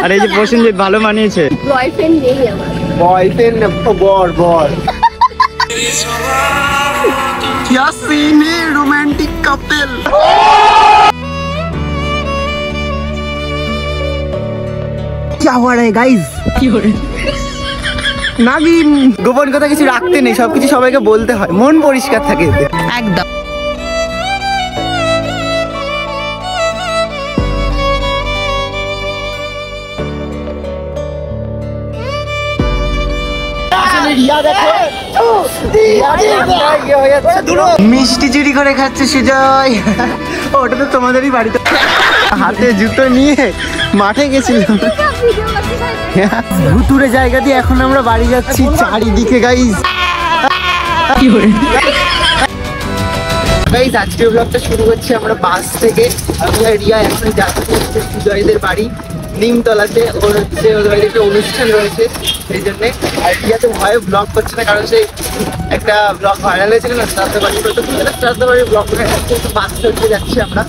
আর এই যে প্রসেনজিৎ ভালো মানিয়েছে। বয়ফ্রেন্ড নেই আমার। বয়ফ্রেন্ড বর বর। क्या सीन है रोमांटिक कपल। क्या हो रहा है गाइस? নাগিন গোপন কথা কিছু রাখতে নেই, সবকিছু সবাইকে বলতে হয়, মন পরিষ্কার থাকে একদম। মিষ্টি চুরি করে খাচ্ছে সুজয়। ওটা তো তোমাদেরই বাড়িতে। হাতে জুতো নিয়ে মাঠে গেছিলাম ভুতুরে জায়গা দিয়ে। এখন আমরা বাড়ি যাচ্ছি, চারিদিকে গাইস। গাইস আজকের ব্লগটা শুরু করছি আমরা বাস থেকে। রিয়া এখন যাচ্ছে সুজয়দের বাড়ি নিমতলাতে। ওর হচ্ছে ওর বাড়িতে একটা অনুষ্ঠান রয়েছে, সেই জন্যে। আর রিয়া তো ভয়ে ব্লগ করছে না, কারণ সেই একটা ব্লগ ভাইরাল হয়েছিল না, শ্রাদ্ধ বাড়ি শ্রাদ্ধ বাড়ির ব্লগ করে বাস চলতে যাচ্ছি আমরা।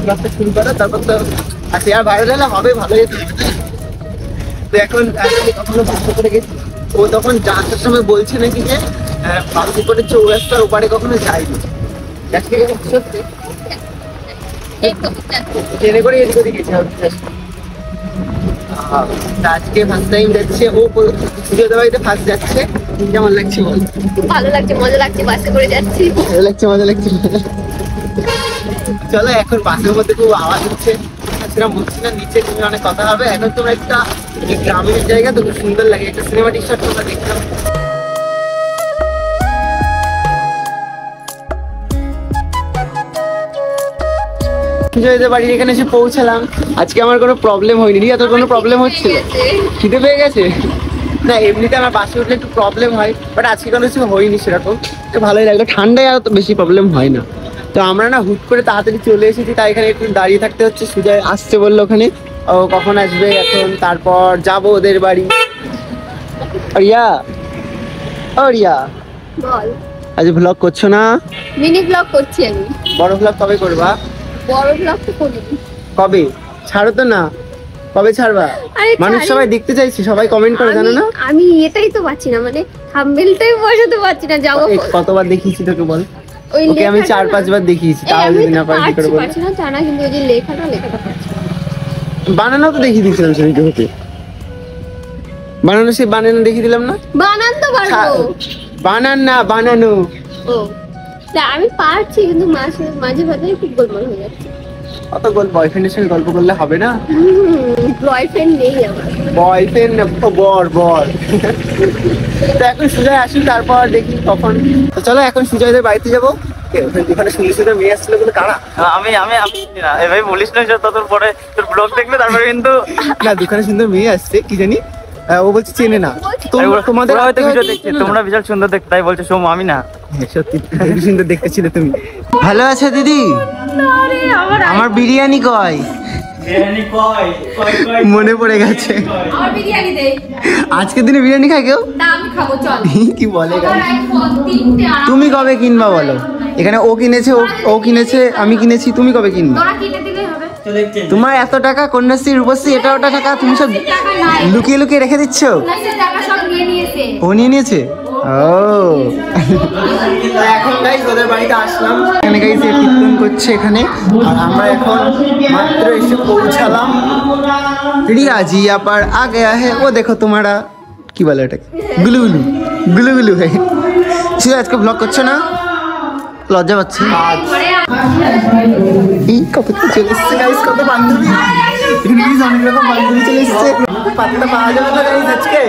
ব্লগটা শুরু করা, তারপর তো আচ্ছা আর ভাইরাল হলে হবে, ভালোই। তো এখন কখনো বাসে করে গেছি, ও তখন যাওয়ার সময় বলছে নাকি যে বাসে করে চৌরাস্তার ওপারে কখনো যায়নি। আজকে সত্যি ট্রেনে করে এদিক ওদিক গেছে। আজকে ফার্স্ট টাইম যাচ্ছে ও, সুজয়দের বাড়িতে ফার্স্ট যাচ্ছে। কেমন লাগছে বল? ভালো লাগছে, মজা লাগছে, বাসে করে যাচ্ছি। ভালো লাগছে, মজা লাগছে। চলো এখন বাসের মধ্যে খুব আওয়াজ হচ্ছে, সেরকম বলছি না, নিচে তুমি অনেক কথা হবে। এখন তোমরা একটা গ্রামের জায়গা তো খুব সুন্দর লাগে, একটা সিনেমাটিক শট তোমরা দেখলাম। সুজয়দের বাড়ির এখানে এসে পৌঁছালাম। আজকে আমার কোনো প্রবলেম হয়নি। রিয়া তোর কোনো প্রবলেম হচ্ছিল? খিদে পেয়ে গেছে? না এমনিতে আমার বাসে উঠলে একটু প্রবলেম হয়, বাট আজকে কোনো কিছু হয়নি সেরকম। তো ভালোই লাগলো, ঠান্ডায় আর তো বেশি প্রবলেম হয় না। তো আমরা না হুট করে তাড়াতাড়ি চলে এসেছি, তাই এখানে একটু দাঁড়িয়ে থাকতে হচ্ছে। সুজয় আসছে বললো ওখানে, ও কখন আসবে এখন, তারপর যাবো ওদের বাড়ি। রিয়া ও রিয়া বল, আজ ব্লগ করছো না? মিনি ব্লগ করছি আমি। বড় ব্লগ কবে করবা? বড় ব্লগ তো করিনি। কবে? ছাড়ো তো না, কবে ছাড়বা? মানুষ সবাই দেখতে চাইছে, সবাই কমেন্ট করে, জানো না? আমি এটাই তো পাচ্ছি না, মানে থাম্বনেলটাই বসাতে পারছি না। যাবো কতবার দেখিয়েছি তোকে বল? ওকে আমি 4-5 বার দেখিয়েছি, তাও যদি না পারি কি করে বল? পারছি না জানা, কিন্তু ওই যে লেখাটা পাচ্ছি। বানানো তো দেখিয়ে দিয়েছিলাম সেদিকে, হতে বানানো, সে বানানো দেখিয়ে দিলাম না? বানান তো পারবো। বানান না, বানানো। ও আমি পারছি, কিন্তু মাঝে মাঝে খুব গোলমাল হয়ে যাচ্ছে। অত বয়ফ্রেন্ডের সঙ্গে গল্প করলে হবে না। বয়ফ্রেন্ড নেই আমার। বয়ফ্রেন্ড বর বর। তো এখন সুজয় আসুন, তারপর দেখি কখন। তো চলো এখন সুজয়দের বাড়িতে যাবো। ওখানে সুন্দর সুন্দর মেয়ে আসছিল বলে কারা? আমি না এভাবে বলিস না, তোর পরে তোর ব্লগ দেখলে তারপরে কিন্তু না দুখানে সুন্দর মেয়ে আসছে, কি জানি ও বলছে চেনে না। তোমাদের হয়তো ভিডিও দেখছি, তোমরা বিশাল সুন্দর দেখতে, তাই বলছো সোম। আমি না, সত্যি খুবই সুন্দর দেখতে ছিলে তুমি। ভালো আছে দিদি? আমার বিরিয়ানি কয়? মনে পড়ে গেছে, আজকের দিনে বিরিয়ানি খাই কেউ? কি বলে? তুমি কবে কিনবা বলো? এখানে ও কিনেছে, ও কিনেছে, আমি কিনেছি, তুমি কবে কিনবা? তোমার এত টাকা, কন্যাশ্রী রূপশ্রী এটা ওটা টাকা তুমি সব লুকিয়ে লুকিয়ে রেখে দিচ্ছ। ও নিয়ে নিয়েছে। ও এখন গাইস ওদের বাড়িতে আসলাম, এখানে গাইস কীর্তন করছে এখানে। আর আমরা এখন মাত্র এসে পৌঁছালাম। রিয়া জি আপার আ গয়া হে, ও দেখো তোমারা কি বলে এটাকে, গুলুগুলু গুলুগুলু হে। শুধু আজকে ব্লগ করছো না? লজ্জা পাচ্ছি। এই কত চলে এসছে গাইস, কত বান্ধবী, অনেক রকম বান্ধবী চলে এসছে। পাত্তা পাওয়া যাবে না গাইস আজকে।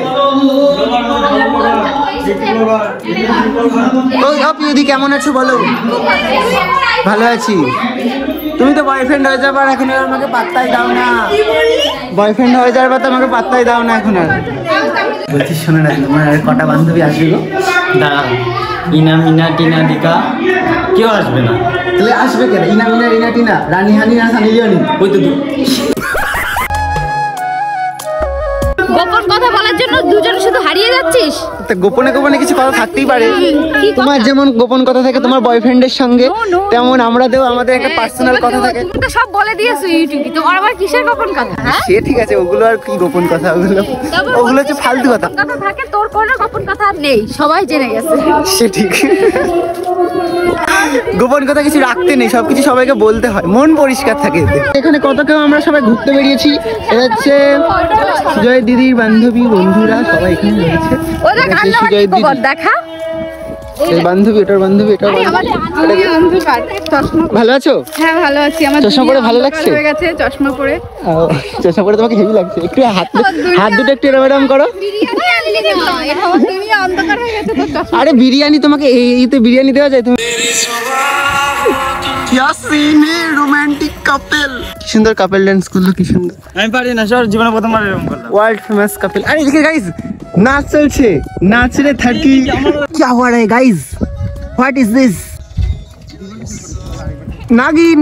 ওই অপিউদি কেমন আছো বলো? ভালো আছি। তুমি তো বয়ফ্রেন্ড হয়ে যাবার, এখন আর আমাকে পাত্তাই দাও না। বয়ফ্রেন্ড হয়ে যাওয়ার পর তো আমাকে পাত্তাই দাও না এখন আর। বলছি শোনো না, তোমার আর কটা বান্ধবী আসবে গো? দাঁড়া, ইনা মিনা টিনা দিকা কেউ আসবে না। তাহলে আসবে কেন? ইনা মিনা রিনা টিনা, রানী হানি না সানি লিওনি, ওই তো গোপন কথা বলার জন্য দুজন শুধু হারিয়ে যাচ্ছিস। গোপনে গোপনে কিছু কথা থাকতেই পারে। তোমার যেমন গোপন কথা থাকে তোমার বয়ফ্রেন্ডের সঙ্গে, তেমন আমাদেরও আমাদের একটা পার্সোনাল কথা থাকে। তুমি তো সব বলে দিয়েছো ইউটিউবে, তোমার আবার কিসের গোপন কথা? সে ঠিক আছে, ওগুলো আর কি গোপন কথা, ওগুলো হচ্ছে ফালতু কথা। কথা থাকে, তোর কোনো গোপন কথা আর নেই, সবাই জেনে গেছে। সে ঠিক, গোপন কথা কিছু রাখতে নেই, সবকিছু সবাইকে বলতে হয়, মন পরিষ্কার থাকে এতে। এখানে কত কেউ আমরা সবাই ঘুরতে বেরিয়েছি। এটা হচ্ছে সুজয় দিদির বান্ধবী, বন্ধুরা সবাই এখানে রয়েছে। সুজয় দিদি দেখা বান্ধবী, ওটার বান্ধবী, এটার ভালো আছো? হ্যাঁ ভালো আছি। আমার চশমা পরে ভালো লাগছে? চশমা পরে, চশমা পরে তোমাকে হেভি লাগছে। একটু হাত দুটো একটু এরম করো। আরে বিরিয়ানি তোমাকে এইতে বিরিয়ানি দেওয়া যায়? তুমি রোমান্টিক কাপল, সুন্দর কাপল ডান্স করলো, কি সুন্দর। আমি পারি না, সর জীবনে প্রথমবার এরকম করলাম। ওয়ার্ল্ড ফেমাস কাপল। আরে দেখে গাইস, নাচ চলছে, নাচ রে থাকি। क्या हुआ है गाइस? What is this? नागिन।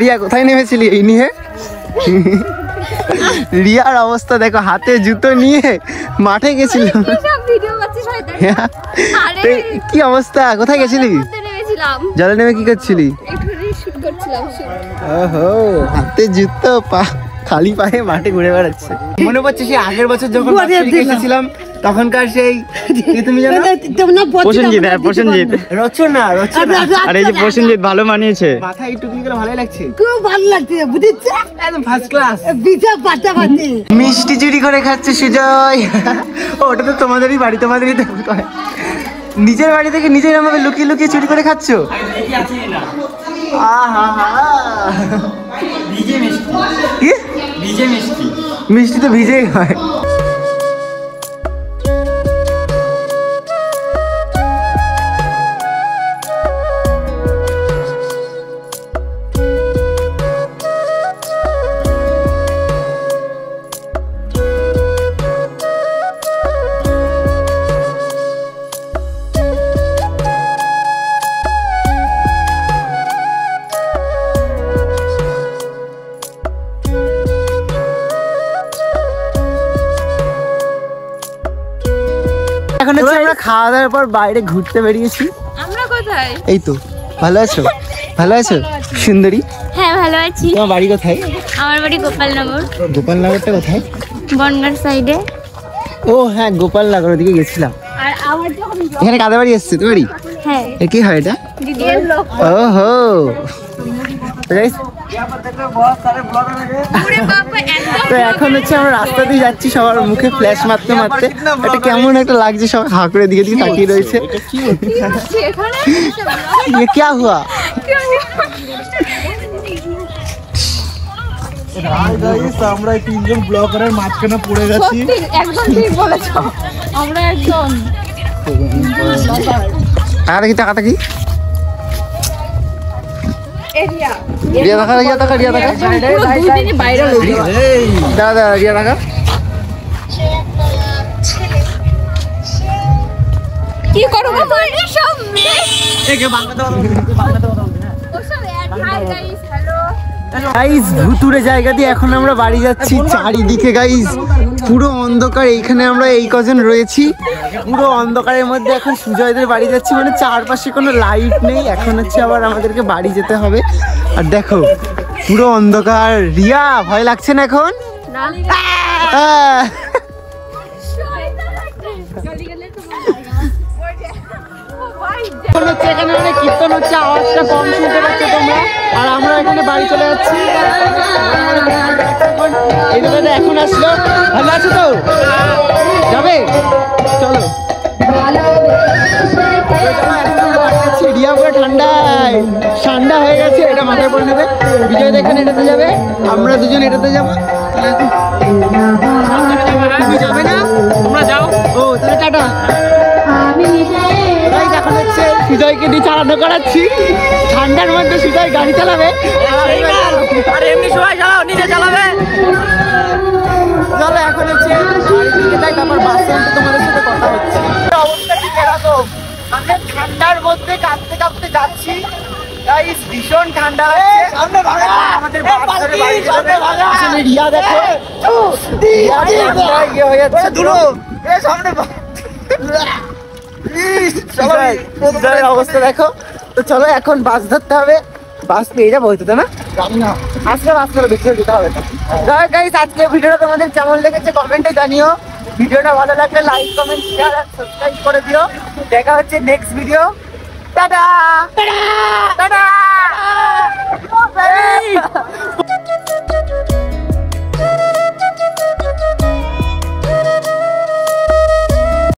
রিয়া কোথায় নেমেছিলি? এই নিয়ে রিয়ার অবস্থা দেখো, হাতে জুতো নিয়ে মাঠে গেছিল। কি অবস্থা, কোথায় গেছিলি? জলে নেমে কি করছিলি? ওহো, হাতে জুতো, পা খালি পায়ে মাঠে ঘুরে বেড়াচ্ছে। মনে পড়ছে সেই আগের বছর যখন এসেছিলাম, তখনকার সেই তুমি জানো প্রসেনজিৎ, হ্যাঁ প্রসেনজিৎ, রচনা। আর এই যে প্রসেনজিৎ ভালো মানিয়েছে, মাথায় টুপি গুলো ভালোই লাগছে, খুব ভালো লাগছে, বুঝেছো? একদম ফার্স্ট ক্লাস। বিজা পাতা পাতি মিষ্টি চুরি করে খাচ্ছে সুজয়। ওটা তো তোমাদেরই বাড়ি, তোমাদেরই তো নিজের বাড়ি থেকে নিজের আমাকে লুকিয়ে লুকিয়ে চুরি করে খাচ্ছ। মিষ্টি তো ভিজেই হয়। এখন হচ্ছে আমরা খাওয়া দাওয়ার পর বাইরে ঘুরতে বেরিয়েছি। আমরা কোথায়? এই তো, ভালো আছো? ভালো আছো সুন্দরী? হ্যাঁ ভালো আছি। তোমার বাড়ি কোথায়? আমার বাড়ি গোপালনগর। গোপালনগরটা কোথায়? বনগাঁর সাইডে। ও হ্যাঁ, গোপালনগর ওদিকে গেছিলাম। আর আমার যখন এখানে কাদের বাড়ি এসছে? তোমার বাড়ি? হ্যাঁ। এ কি হয় এটা? দিদির লোক। ওহো, তো এখন হচ্ছে আমরা রাস্তা দিয়ে যাচ্ছি, সবার মুখে ফ্ল্যাশ মারতে মারতে। এটা কেমন একটা লাগছে, সবাই হাঁ করে দিকে দিকে তাকিয়ে রয়েছে। ये क्या हुआ? আমরা তিনজন ব্লগারের মাঝখানে পড়ে গেছি। একদম ঠিক বলেছো, আমরা একদম। আর কি টাকাটা কি? রিয়া দেখা, রিয়া দেখা, রিয়া দেখা, দাদা রিয়া দেখা। কি করব বলি সব গাইস, ভুতুরে জায়গা দিয়ে এখন আমরা বাড়ি যাচ্ছি। চারিদিকে গাইস পুরো অন্ধকার, এইখানে আমরা এই কজন রয়েছি পুরো অন্ধকারের মধ্যে। এখন সুজয়দের বাড়ি যাচ্ছি, মানে চারপাশে কোনো লাইট নেই। এখন হচ্ছে আবার আমাদেরকে বাড়ি যেতে হবে। আর দেখো পুরো অন্ধকার। রিয়া ভয় লাগছে না এখন? এখানে অনেক কীর্তন হচ্ছে, আওয়াজটা কম শুনতে পাচ্ছ তোমরা। আর আমরা এখানে বাড়ি চলে যাচ্ছি। এই দাদাটা এখন আসলো। ভালো আছো তো? যাবে? চলো। রিয়া পুরো ঠান্ডায় ঠান্ডা হয়ে গেছে, এটা মাথায় পড়ে নেবে। বিজয় দেখেন এটাতে যাবে, আমরা দুজন এটাতে যাবো। তুমি যাবে না? তোমরা যাও। ও তাহলে টাটা। এখন হচ্ছে সুজয়কে দিয়ে চালানো করাচ্ছি। ঠান্ডার মধ্যে সুজয় গাড়ি চালাবে, আর এমনি সময় চালাও, নিজে চালাবে। চলো এখন হচ্ছে তারপর বাসে আসলে রিয়া দেখো রিয়া ইয়ে হয়ে যাচ্ছে দুটো সামনে অবস্থা দেখো। তো চলো এখন বাস ধরতে হবে, বাস পেয়ে যাবো হয়তো, তাই না? আজকে বাস করে বেশি যেতে হবে। গাইস আজকে ভিডিওটা তোমাদের কেমন লেগেছে কমেন্টে জানিও। ভিডিওটা ভালো লাগলে লাইক কমেন্ট শেয়ার আর সাবস্ক্রাইব করে দিও। দেখা হচ্ছে নেক্সট ভিডিও। Tata tata.